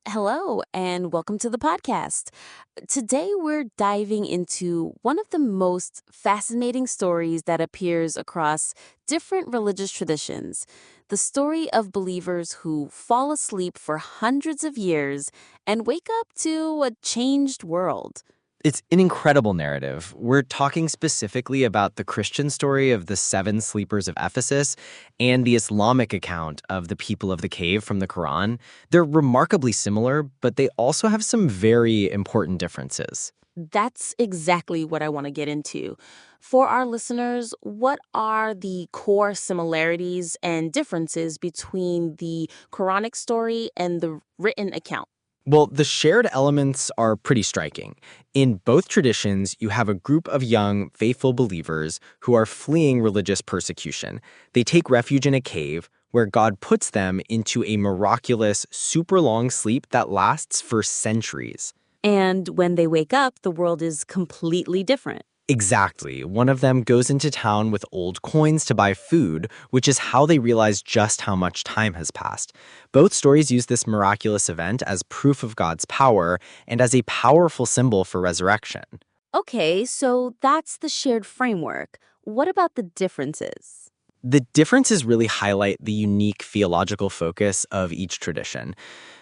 Hello, and welcome to the podcast. Today, we're diving into one of the most fascinating stories that appears across different religious traditions, the story of believers who fall asleep for hundreds of years and wake up to a changed world. It's an incredible narrative. We're talking specifically about the Christian story of the seven sleepers of Ephesus and the Islamic account of the people of the cave from the Quran. They're remarkably similar, but they also have some very important differences. That's exactly what I want to get into. For our listeners, what are the core similarities and differences between the Quranic story and the written account? Well, the shared elements are pretty striking. In both traditions, you have a group of young, faithful believers who are fleeing religious persecution. They take refuge in a cave where God puts them into a miraculous, super long sleep that lasts for centuries. And when they wake up, the world is completely different. Exactly. One of them goes into town with old coins to buy food, which is how they realize just how much time has passed. Both stories use this miraculous event as proof of God's power and as a powerful symbol for resurrection. Okay, so that's the shared framework. What about the differences? The differences really highlight the unique theological focus of each tradition.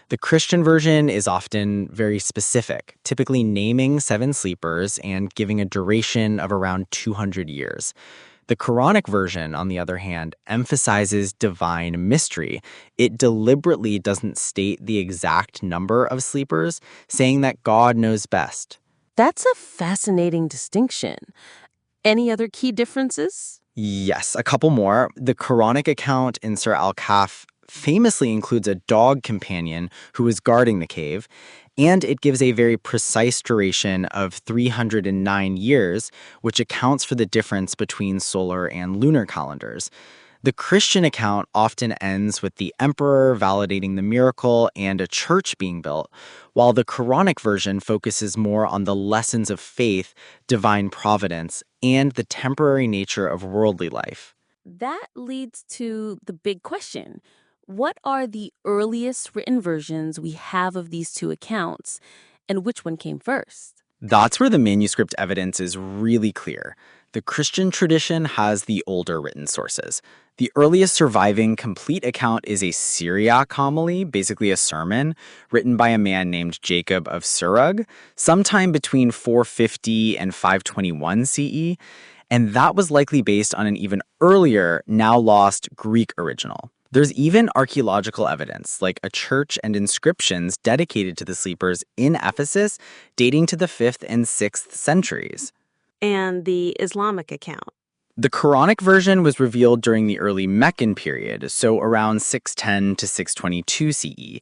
The Christian version is often very specific, typically naming seven sleepers and giving a duration of around 200 years. The Quranic version, on the other hand, emphasizes divine mystery. It deliberately doesn't state the exact number of sleepers, saying that God knows best. That's a fascinating distinction. Any other key differences? Yes, a couple more. The Quranic account in Surah Al-Kahf famously includes a dog companion who is guarding the cave, and it gives a very precise duration of 309 years, which accounts for the difference between solar and lunar calendars. The Christian account often ends with the emperor validating the miracle and a church being built, while the Quranic version focuses more on the lessons of faith, divine providence, and the temporary nature of worldly life. That leads to the big question. What are the earliest written versions we have of these two accounts, and which one came first? That's where the manuscript evidence is really clear. The Christian tradition has the older written sources. The earliest surviving complete account is a Syriac homily, basically a sermon, written by a man named Jacob of Surug, sometime between 450 and 521 CE, and that was likely based on an even earlier, now lost Greek original. There's even archaeological evidence, like a church and inscriptions dedicated to the sleepers in Ephesus dating to the 5th and 6th centuries. And the Islamic account. The Quranic version was revealed during the early Meccan period, so around 610 to 622 CE.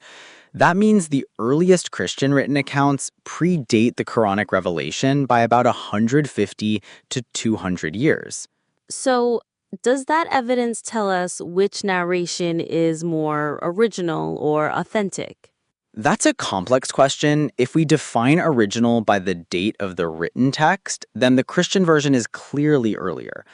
That means the earliest Christian written accounts predate the Quranic revelation by about 150 to 200 years. So, does that evidence tell us which narration is more original or authentic? That's a complex question. If we define original by the date of the written text, then the Christian version is clearly earlier.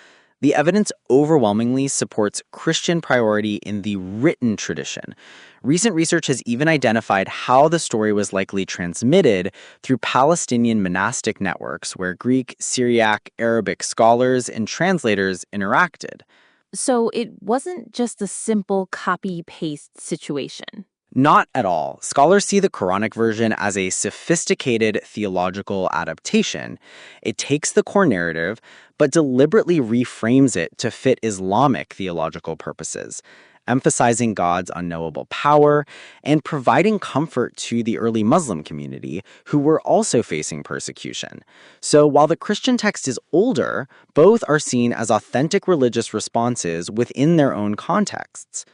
The evidence overwhelmingly supports Christian priority in the written tradition. Recent research has even identified how the story was likely transmitted through Palestinian monastic networks where Greek, Syriac, Arabic scholars and translators interacted. So, it wasn't just a simple copy paste situation. Not at all. Scholars see the Quranic version as a sophisticated theological adaptation. It takes the core narrative, but deliberately reframes it to fit Islamic theological purposes, emphasizing God's unknowable power and providing comfort to the early Muslim community who were also facing persecution. So while the Christian text is older, both are seen as authentic religious responses within their own contexts.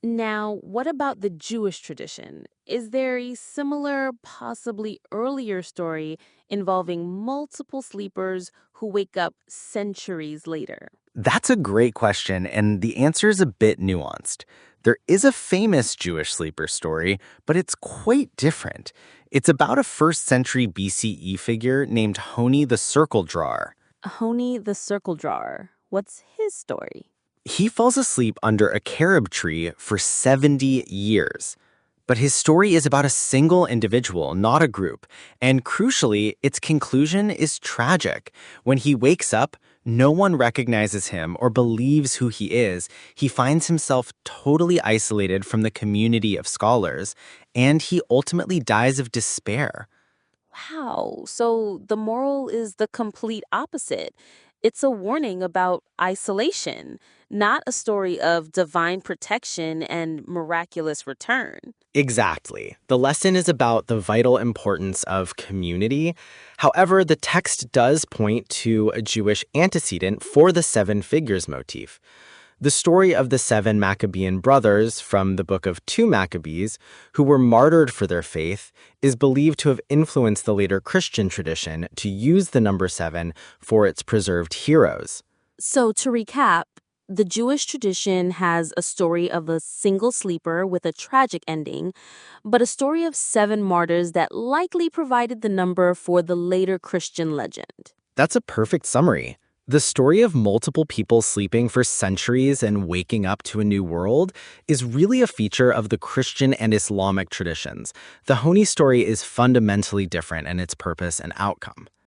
Now, what about the Jewish tradition? Is there a similar, possibly earlier story involving multiple sleepers who wake up centuries later? That's a great question, and the answer is a bit nuanced. There is a famous Jewish sleeper story, but it's quite different. It's about a first century BCE figure named Honi the Circle Drawer. Honi the circle drawer. What's his story? He falls asleep under a carob tree for 70 years. But his story is about a single individual, not a group. And crucially, its conclusion is tragic. When he wakes up, no one recognizes him or believes who he is. He finds himself totally isolated from the community of scholars, and he ultimately dies of despair. Wow. So the moral is the complete opposite. It's a warning about isolation, not a story of divine protection and miraculous return. Exactly. The lesson is about the vital importance of community. However, the text does point to a Jewish antecedent for the seven figures motif. The story of the seven Maccabean brothers from the book of 2 Maccabees, who were martyred for their faith, is believed to have influenced the later Christian tradition to use the number 7 for its preserved heroes. So, to recap, the Jewish tradition has a story of a single sleeper with a tragic ending, but a story of 7 martyrs that likely provided the number for the later Christian legend. That's a perfect summary. The story of multiple people sleeping for centuries and waking up to a new world is really a feature of the Christian and Islamic traditions. The Honi story is fundamentally different in its purpose and outcome.